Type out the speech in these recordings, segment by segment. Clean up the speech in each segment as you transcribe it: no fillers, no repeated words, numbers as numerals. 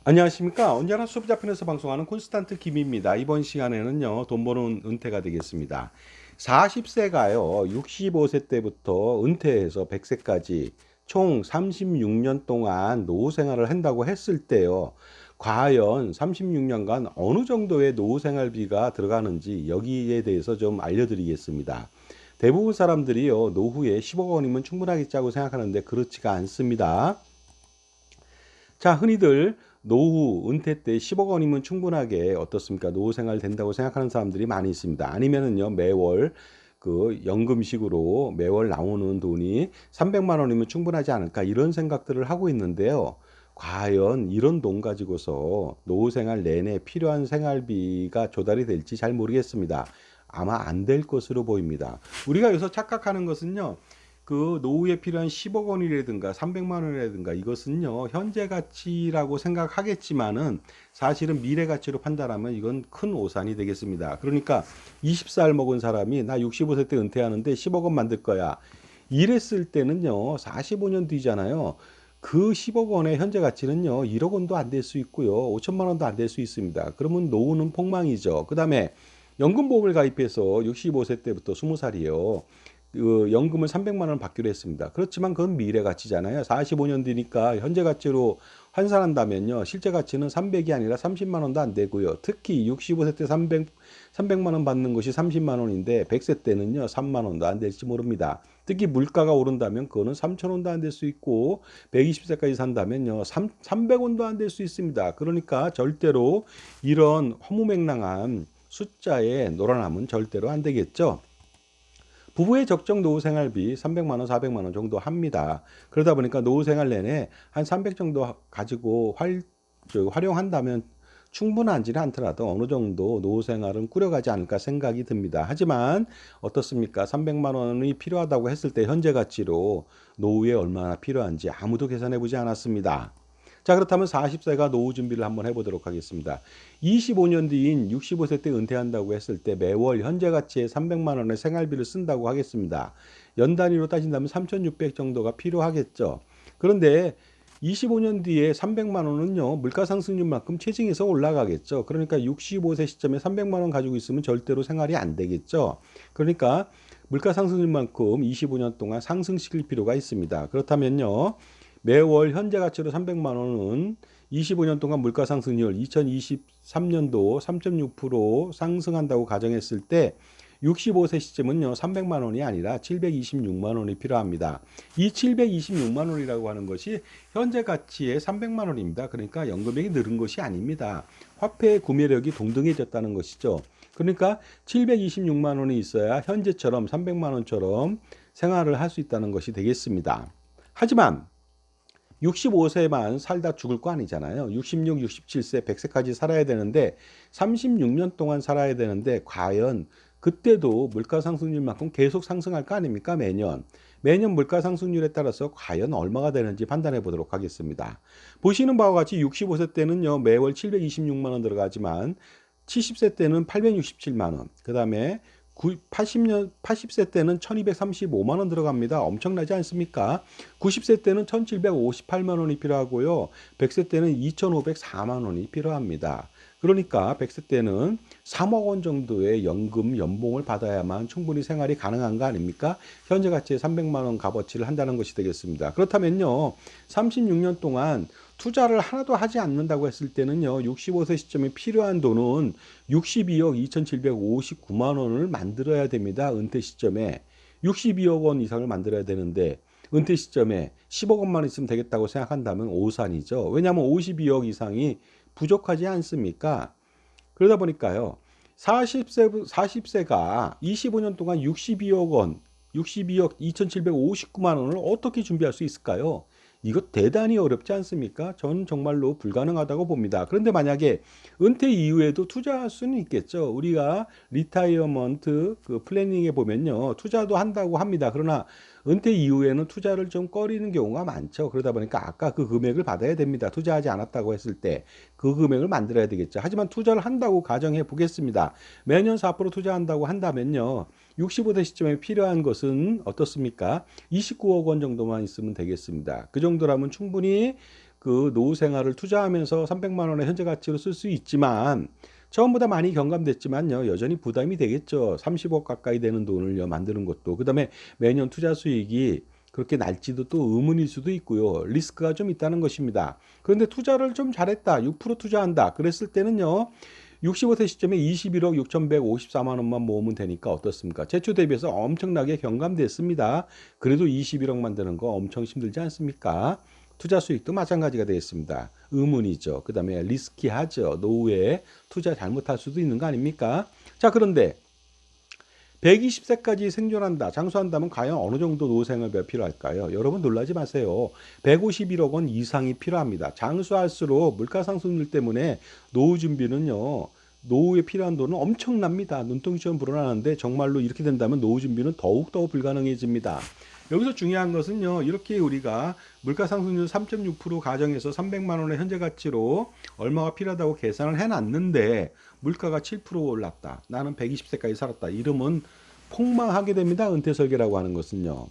안녕하십니까. 언제나 수업자편에서 방송하는 콘스탄트 김입니다. 이번 시간에는요, 돈 버는 은퇴가 되겠습니다. 40세가요, 65세 때부터 은퇴해서 100세까지 총 36년 동안 노후 생활을 한다고 했을 때요, 과연 36년간 어느 정도의 노후 생활비가 들어가는지 여기에 대해서 좀 알려드리겠습니다. 대부분 사람들이요, 노후에 10억 원이면 충분하겠다고 생각하는데 그렇지가 않습니다. 자, 흔히들 노후, 은퇴 때 10억 원이면 충분하게 어떻습니까? 노후 생활 된다고 생각하는 사람들이 많이 있습니다. 아니면은요, 매월 그 연금식으로 매월 나오는 돈이 300만 원이면 충분하지 않을까 이런 생각들을 하고 있는데요. 과연 이런 돈 가지고서 노후 생활 내내 필요한 생활비가 조달이 될지 잘 모르겠습니다. 아마 안 될 것으로 보입니다. 우리가 여기서 착각하는 것은요. 그 노후에 필요한 10억 원이라든가 300만 원이라든가 이것은요 현재 가치라고 생각하겠지만은 사실은 미래 가치로 판단하면 이건 큰 오산이 되겠습니다. 그러니까 20살 먹은 사람이 나 65세 때 은퇴하는데 10억 원 만들 거야. 이랬을 때는요 45년 뒤잖아요. 그 10억 원의 현재 가치는요 1억 원도 안 될 수 있고요 5천만 원도 안 될 수 있습니다. 그러면 노후는 폭망이죠. 그 다음에 연금보험을 가입해서 65세 때부터 20살이에요. 그 연금을 300만 원 받기로 했습니다. 그렇지만 그건 미래 가치잖아요. 45년 뒤니까 현재 가치로 환산한다면요. 실제 가치는 300이 아니라 30만 원도 안 되고요. 특히 65세 때 300만 원 받는 것이 30만 원인데 100세 때는요. 3만 원도 안 될지 모릅니다. 특히 물가가 오른다면 그거는 3천 원도 안 될 수 있고 120세까지 산다면요. 300원도 안 될 수 있습니다. 그러니까 절대로 이런 허무맹랑한 숫자에 놀아나면 절대로 안 되겠죠. 부부의 적정 노후 생활비 300만 원, 400만 원 정도 합니다. 그러다 보니까 노후 생활 내내 한 300 정도 가지고 활용한다면 충분하지는 않더라도 어느 정도 노후 생활은 꾸려가지 않을까 생각이 듭니다. 하지만 어떻습니까? 300만 원이 필요하다고 했을 때 현재 가치로 노후에 얼마나 필요한지 아무도 계산해 보지 않았습니다. 자, 그렇다면 40세가 노후 준비를 한번 해보도록 하겠습니다. 25년 뒤인 65세 때 은퇴한다고 했을 때 매월 현재 가치의 300만 원의 생활비를 쓴다고 하겠습니다. 연 단위로 따진다면 3,600 정도가 필요하겠죠. 그런데 25년 뒤에 300만 원은요, 물가 상승률만큼 체증해서 올라가겠죠. 그러니까 65세 시점에 300만 원 가지고 있으면 절대로 생활이 안 되겠죠. 그러니까 물가 상승률만큼 25년 동안 상승시킬 필요가 있습니다. 그렇다면요, 매월 현재 가치로 300만 원은 25년 동안 물가 상승률 2023년도 3.6% 상승한다고 가정했을 때 65세 시점은요 300만 원이 아니라 726만 원이 필요합니다. 이 726만 원이라고 하는 것이 현재 가치의 300만 원입니다. 그러니까 연금액이 늘은 것이 아닙니다. 화폐의 구매력이 동등해졌다는 것이죠. 그러니까 726만 원이 있어야 현재처럼 300만 원처럼 생활을 할 수 있다는 것이 되겠습니다. 하지만 65세만 살다 죽을 거 아니잖아요. 66, 67세, 100세까지 살아야 되는데 36년 동안 살아야 되는데 과연 그때도 물가 상승률만큼 계속 상승할 거 아닙니까? 매년 물가 상승률에 따라서 과연 얼마가 되는지 판단해 보도록 하겠습니다. 보시는 바와 같이 65세 때는요. 매월 726만 원 들어가지만 70세 때는 867만 원. 그다음에 80세 때는 1235만 원 들어갑니다. 엄청나지 않습니까? 90세 때는 1758만 원이 필요하고요. 100세 때는 2504만 원이 필요합니다. 그러니까 100세 때는 3억 원 정도의 연봉을 받아야만 충분히 생활이 가능한 거 아닙니까? 현재 가치의 300만 원 값어치를 한다는 것이 되겠습니다. 그렇다면요. 36년 동안 투자를 하나도 하지 않는다고 했을 때는요. 65세 시점에 필요한 돈은 62억 2,759만 원을 만들어야 됩니다. 은퇴 시점에 62억 원 이상을 만들어야 되는데 은퇴 시점에 10억 원만 있으면 되겠다고 생각한다면 오산이죠. 왜냐하면 52억 이상이 부족하지 않습니까? 그러다 보니까요. 40세가 25년 동안 62억 원, 62억 2,759만 원을 어떻게 준비할 수 있을까요? 이거 대단히 어렵지 않습니까? 저는 정말로 불가능하다고 봅니다. 그런데 만약에 은퇴 이후에도 투자할 수는 있겠죠. 우리가 리타이어먼트 그 플래닝에 보면요. 투자도 한다고 합니다. 그러나 은퇴 이후에는 투자를 좀 꺼리는 경우가 많죠. 그러다 보니까 아까 그 금액을 받아야 됩니다. 투자하지 않았다고 했을 때 그 금액을 만들어야 되겠죠. 하지만 투자를 한다고 가정해 보겠습니다. 매년 4% 투자한다고 한다면요. 65세 시점에 필요한 것은 어떻습니까? 29억 원 정도만 있으면 되겠습니다. 그 정도라면 충분히 그 노후 생활을 투자하면서 300만 원의 현재 가치로 쓸 수 있지만 처음보다 많이 경감됐지만요. 여전히 부담이 되겠죠. 30억 가까이 되는 돈을요 만드는 것도. 그다음에 매년 투자 수익이 그렇게 날지도 또 의문일 수도 있고요. 리스크가 좀 있다는 것입니다. 그런데 투자를 좀 잘했다. 6% 투자한다. 그랬을 때는요. 65세 시점에 21억 6,154만 원만 모으면 되니까 어떻습니까? 제초 대비해서 엄청나게 경감됐습니다. 그래도 21억 만드는 거 엄청 힘들지 않습니까? 투자 수익도 마찬가지가 되겠습니다. 의문이죠. 그 다음에 리스키하죠. 노후에 투자 잘못할 수도 있는 거 아닙니까? 자, 그런데 120세까지 생존한다, 장수한다면 과연 어느 정도 노후 생활비가 필요할까요? 여러분 놀라지 마세요. 151억 원 이상이 필요합니다. 장수할수록 물가 상승률 때문에 노후 준비는요, 노후에 필요한 돈은 엄청납니다. 눈덩이처럼 불어나는데 정말로 이렇게 된다면 노후 준비는 더욱더 불가능해집니다. 여기서 중요한 것은요, 이렇게 우리가 물가 상승률 3.6% 가정에서 300만 원의 현재 가치로 얼마가 필요하다고 계산을 해놨는데 물가가 7% 올랐다. 나는 120세까지 살았다. 이러면 폭망하게 됩니다. 은퇴 설계라고 하는 것은요.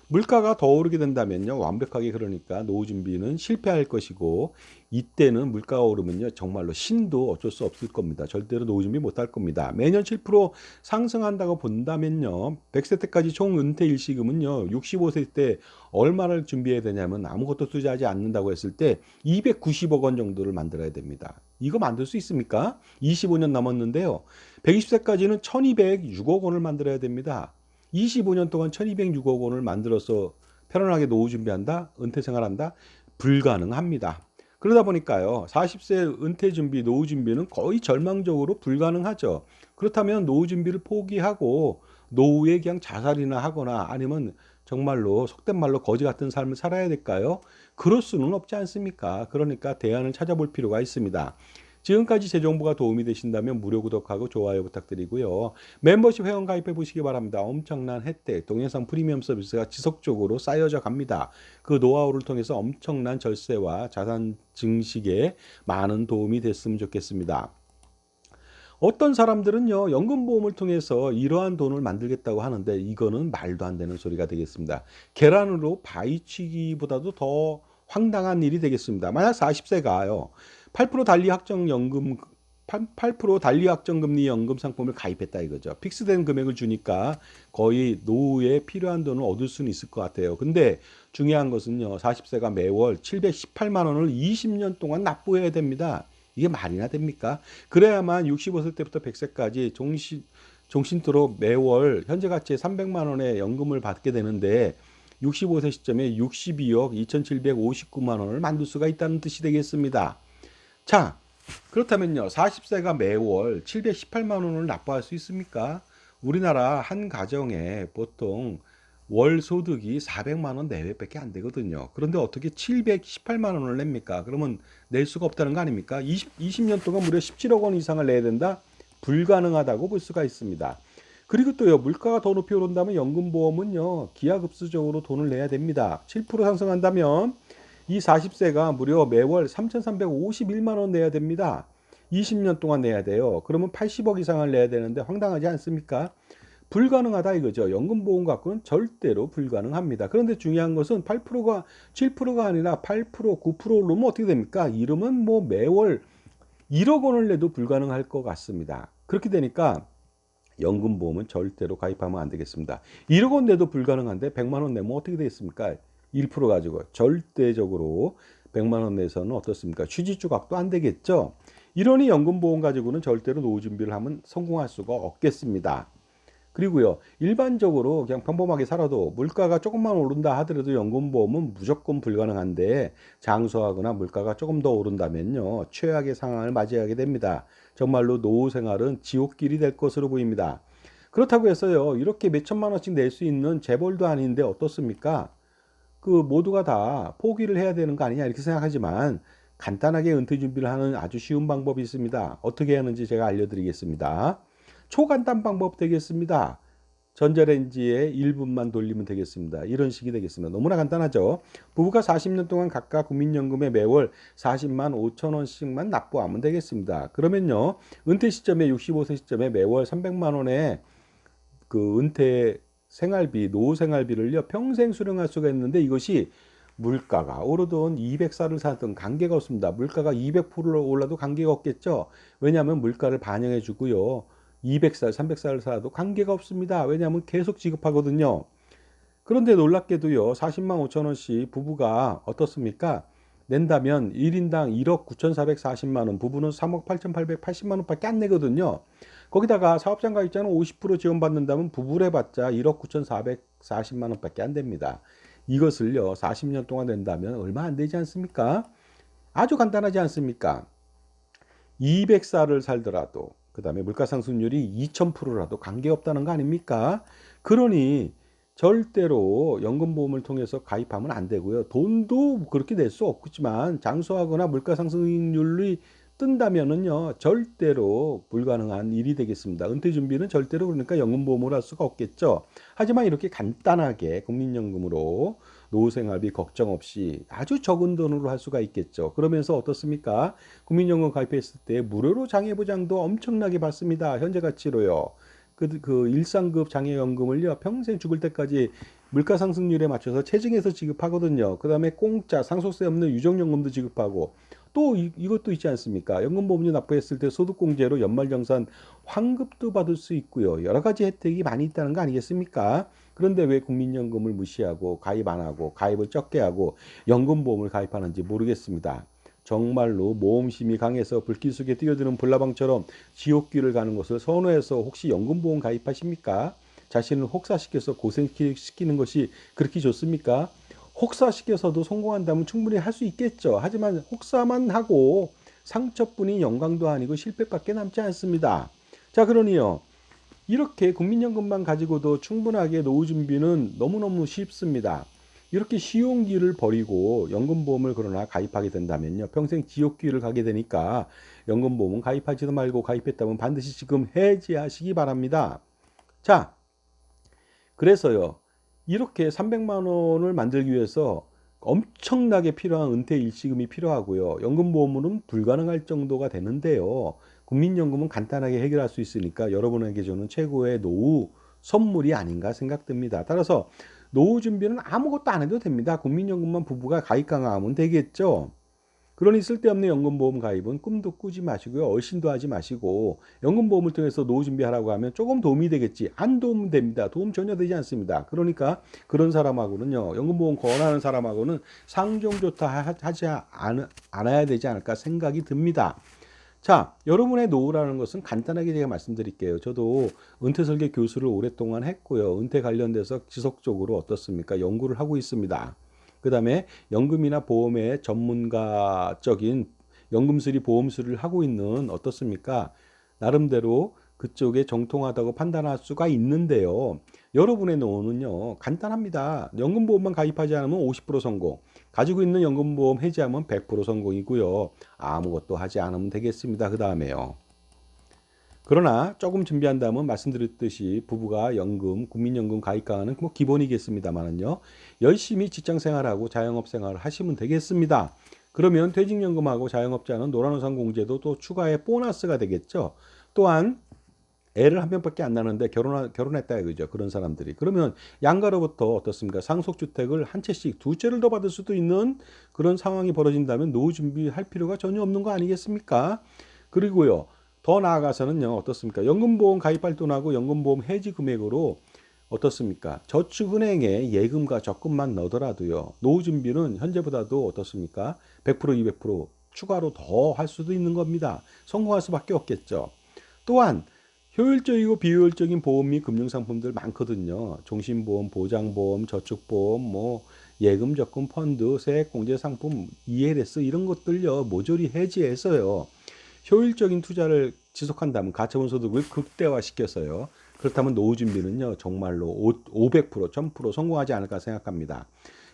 물가가 더 오르게 된다면요. 완벽하게 그러니까 노후 준비는 실패할 것이고 이때는 물가가 오르면요. 정말로 신도 어쩔 수 없을 겁니다. 절대로 노후 준비 못할 겁니다. 매년 7% 상승한다고 본다면요. 100세 때까지 총 은퇴 일시금은요. 65세 때 얼마를 준비해야 되냐면 아무것도 투자하지 않는다고 했을 때 290억 원 정도를 만들어야 됩니다. 이거 만들 수 있습니까? 25년 넘었는데요. 120세까지는 1206억 원을 만들어야 됩니다. 25년 동안 1206억 원을 만들어서 편안하게 노후 준비한다? 은퇴 생활한다? 불가능합니다. 그러다 보니까요. 40세 은퇴 준비, 노후 준비는 거의 절망적으로 불가능하죠. 그렇다면 노후 준비를 포기하고 노후에 그냥 자살이나 하거나 아니면 정말로 속된 말로 거지 같은 삶을 살아야 될까요? 그럴 수는 없지 않습니까? 그러니까 대안을 찾아볼 필요가 있습니다. 지금까지 제 정보가 도움이 되신다면 무료 구독하고 좋아요 부탁드리고요. 멤버십 회원 가입해 보시기 바랍니다. 엄청난 혜택, 동영상 프리미엄 서비스가 지속적으로 쌓여져 갑니다. 그 노하우를 통해서 엄청난 절세와 자산 증식에 많은 도움이 됐으면 좋겠습니다. 어떤 사람들은요, 연금보험을 통해서 이러한 돈을 만들겠다고 하는데 이거는 말도 안 되는 소리가 되겠습니다. 계란으로 바위치기보다도 더 황당한 일이 되겠습니다. 만약 40세가요, 8% 달리 확정연금 8% 달리 확정금리 연금 상품을 가입했다 이거죠. 픽스된 금액을 주니까 거의 노후에 필요한 돈을 얻을 수는 있을 것 같아요. 근데 중요한 것은요, 40세가 매월 718만 원을 20년 동안 납부해야 됩니다. 이게 말이나 됩니까? 그래야만 65세 때부터 100세까지 종신토록 매월 현재 가치의 300만 원의 연금을 받게 되는데 65세 시점에 62억 2,759만 원을 만들 수가 있다는 뜻이 되겠습니다. 자, 그렇다면요. 40세가 매월 718만 원을 납부할 수 있습니까? 우리나라 한 가정에 보통 월 소득이 400만 원 내외밖에 안 되거든요. 그런데 어떻게 718만 원을 냅니까? 그러면 낼 수가 없다는 거 아닙니까? 20년 동안 무려 17억 원 이상을 내야 된다? 불가능하다고 볼 수가 있습니다. 그리고 또요, 물가가 더 높이 오른다면 연금보험은요, 기하급수적으로 돈을 내야 됩니다. 7% 상승한다면 이 40세가 무려 매월 3,351만 원 내야 됩니다. 20년 동안 내야 돼요. 그러면 80억 이상을 내야 되는데 황당하지 않습니까? 불가능하다 이거죠. 연금보험 갖고는 절대로 불가능합니다. 그런데 중요한 것은 8%가 7%가 아니라 8%, 9%로 면 어떻게 됩니까? 이러면 뭐 매월 1억 원을 내도 불가능할 것 같습니다. 그렇게 되니까 연금보험은 절대로 가입하면 안 되겠습니다. 1억 원 내도 불가능한데 100만 원 내면 어떻게 되겠습니까? 1% 가지고 절대적으로 100만 원 내서는 어떻습니까? 취지조각도 안 되겠죠. 이러니 연금보험 가지고는 절대로 노후 준비를 하면 성공할 수가 없겠습니다. 그리고요, 일반적으로 그냥 평범하게 살아도 물가가 조금만 오른다 하더라도 연금보험은 무조건 불가능한데 장수하거나 물가가 조금 더 오른다면요, 최악의 상황을 맞이하게 됩니다. 정말로 노후 생활은 지옥길이 될 것으로 보입니다. 그렇다고 해서요, 이렇게 몇 천만 원씩 낼 수 있는 재벌도 아닌데 어떻습니까? 그 모두가 다 포기를 해야 되는 거 아니냐 이렇게 생각하지만 간단하게 은퇴 준비를 하는 아주 쉬운 방법이 있습니다. 어떻게 하는지 제가 알려드리겠습니다. 초간단 방법 되겠습니다. 전자레인지에 1분만 돌리면 되겠습니다. 이런 식이 되겠습니다. 너무나 간단하죠. 부부가 40년 동안 각각 국민연금에 매월 40만 5천 원씩만 납부하면 되겠습니다. 그러면요, 은퇴 시점에 65세 시점에 매월 300만 원의 그 은퇴 생활비, 노후 생활비를요 평생 수령할 수가 있는데 이것이 물가가 오르든 200살을 사든 관계가 없습니다. 물가가 200% 올라도 관계가 없겠죠. 왜냐하면 물가를 반영해 주고요. 200살, 300살을 살아도 관계가 없습니다. 왜냐하면 계속 지급하거든요. 그런데 놀랍게도요. 40만 5천 원씩 부부가 어떻습니까? 낸다면 1인당 1억 9,440만 원, 부부는 3억 8,880만 원밖에 안 내거든요. 거기다가 사업장 가입자는 50% 지원받는다면 부부를 해봤자 1억 9,440만 원밖에 안 됩니다. 이것을요 40년 동안 낸다면 얼마 안 되지 않습니까? 아주 간단하지 않습니까? 200살을 살더라도 그 다음에 물가상승률이 2000%라도 관계없다는 거 아닙니까? 그러니 절대로 연금보험을 통해서 가입하면 안 되고요. 돈도 그렇게 낼 수 없지만 장수하거나 물가상승률이 뜬다면은요 절대로 불가능한 일이 되겠습니다. 은퇴 준비는 절대로 그러니까 연금보험을 할 수가 없겠죠. 하지만 이렇게 간단하게 국민연금으로 노후생활비 걱정 없이 아주 적은 돈으로 할 수가 있겠죠. 그러면서 어떻습니까? 국민연금 가입했을 때 무료로 장애보장도 엄청나게 받습니다. 현재 가치로요. 그 일상급 장애연금을요 평생 죽을 때까지 물가 상승률에 맞춰서 체증해서 지급하거든요. 그 다음에 공짜 상속세 없는 유정연금도 지급하고 또 이것도 있지 않습니까? 연금보험료 납부했을 때 소득공제로 연말정산 환급도 받을 수 있고요. 여러 가지 혜택이 많이 있다는 거 아니겠습니까? 그런데 왜 국민연금을 무시하고 가입 안 하고 가입을 적게 하고 연금보험을 가입하는지 모르겠습니다. 정말로 모험심이 강해서 불길 속에 뛰어드는 불나방처럼 지옥길을 가는 것을 선호해서 혹시 연금보험 가입하십니까? 자신을 혹사시켜서 고생시키는 것이 그렇게 좋습니까? 혹사시켜서도 성공한다면 충분히 할 수 있겠죠. 하지만 혹사만 하고 상처뿐인 영광도 아니고 실패밖에 남지 않습니다. 자, 그러니요. 이렇게 국민연금만 가지고도 충분하게 노후 준비는 너무너무 쉽습니다. 이렇게 쉬운 길을 버리고 연금보험을 그러나 가입하게 된다면요. 평생 지옥길을 가게 되니까 연금보험은 가입하지도 말고 가입했다면 반드시 지금 해지하시기 바랍니다. 자, 그래서요. 이렇게 300만 원을 만들기 위해서 엄청나게 필요한 은퇴 일시금이 필요하고요. 연금보험은 불가능할 정도가 되는데요. 국민연금은 간단하게 해결할 수 있으니까 여러분에게 주는 최고의 노후 선물이 아닌가 생각됩니다. 따라서 노후 준비는 아무것도 안 해도 됩니다. 국민연금만 부부가 가입 강화하면 되겠죠. 그러니 쓸데없는 연금보험 가입은 꿈도 꾸지 마시고요. 얼씬도 하지 마시고 연금보험을 통해서 노후 준비하라고 하면 조금 도움이 되겠지. 안 도움 됩니다. 도움 전혀 되지 않습니다. 그러니까 그런 사람하고는요. 연금보험 권하는 사람하고는 상종조차 하지 않아야 되지 않을까 생각이 듭니다. 자, 여러분의 노후라는 것은 간단하게 제가 말씀드릴게요. 저도 은퇴설계 교수를 오랫동안 했고요. 은퇴 관련돼서 지속적으로 어떻습니까? 연구를 하고 있습니다. 그 다음에 연금이나 보험의 전문가적인 연금수리 보험수리를 하고 있는 어떻습니까? 나름대로 그쪽에 정통하다고 판단할 수가 있는데요. 여러분의 노후는요, 간단합니다. 연금보험만 가입하지 않으면 50% 성공, 가지고 있는 연금보험 해지하면 100% 성공이고요. 아무것도 하지 않으면 되겠습니다. 그 다음에요. 그러나 조금 준비한다면 말씀드렸듯이 부부가 연금, 국민연금 가입가는 뭐 기본이겠습니다만은요. 열심히 직장생활하고 자영업 생활을 하시면 되겠습니다. 그러면 퇴직연금하고 자영업자는 노란우산 공제도 또 추가의 보너스가 되겠죠. 또한 애를 한 명밖에 안 낳는데 결혼했다 이거죠. 그런 사람들이. 그러면 양가로부터 어떻습니까? 상속주택을 한 채씩 두 채를 더 받을 수도 있는 그런 상황이 벌어진다면 노후 준비할 필요가 전혀 없는 거 아니겠습니까? 그리고요. 더 나아가서는요. 어떻습니까? 연금보험 가입할 돈하고 연금보험 해지 금액으로 어떻습니까? 저축은행에 예금과 적금만 넣더라도요. 노후 준비는 현재보다도 어떻습니까? 100% 200% 추가로 더 할 수도 있는 겁니다. 성공할 수밖에 없겠죠. 또한 효율적이고 비효율적인 보험 및 금융상품들 많거든요. 종신보험, 보장보험, 저축보험, 뭐 예금, 적금, 펀드, 세액공제 상품, ELS 이런 것들요. 모조리 해지해서요. 효율적인 투자를 지속한다면 가처분 소득을 극대화시켜서요. 그렇다면 노후 준비는요. 정말로 500%, 1000% 성공하지 않을까 생각합니다.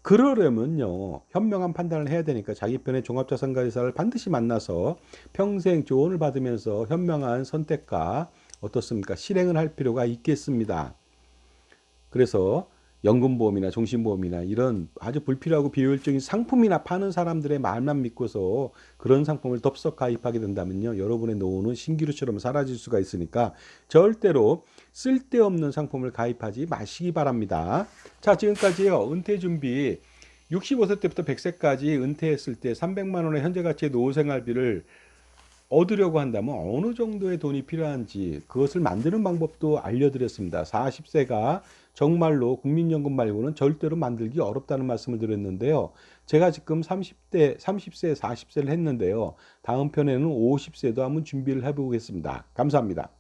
그러려면요. 현명한 판단을 해야 되니까 자기 편의 종합자산가이사를 반드시 만나서 평생 조언을 받으면서 현명한 선택과 어떻습니까? 실행을 할 필요가 있겠습니다. 그래서 연금보험이나 종신보험이나 이런 아주 불필요하고 비효율적인 상품이나 파는 사람들의 말만 믿고서 그런 상품을 덥석 가입하게 된다면요. 여러분의 노후는 신기루처럼 사라질 수가 있으니까 절대로 쓸데없는 상품을 가입하지 마시기 바랍니다. 자, 지금까지요. 은퇴 준비 65세 때부터 100세까지 은퇴했을 때 300만 원의 현재 가치의 노후 생활비를 얻으려고 한다면 어느 정도의 돈이 필요한지 그것을 만드는 방법도 알려드렸습니다. 40세가 정말로 국민연금 말고는 절대로 만들기 어렵다는 말씀을 드렸는데요. 제가 지금 30세, 40세를 했는데요. 다음 편에는 50세도 한번 준비를 해보겠습니다. 감사합니다.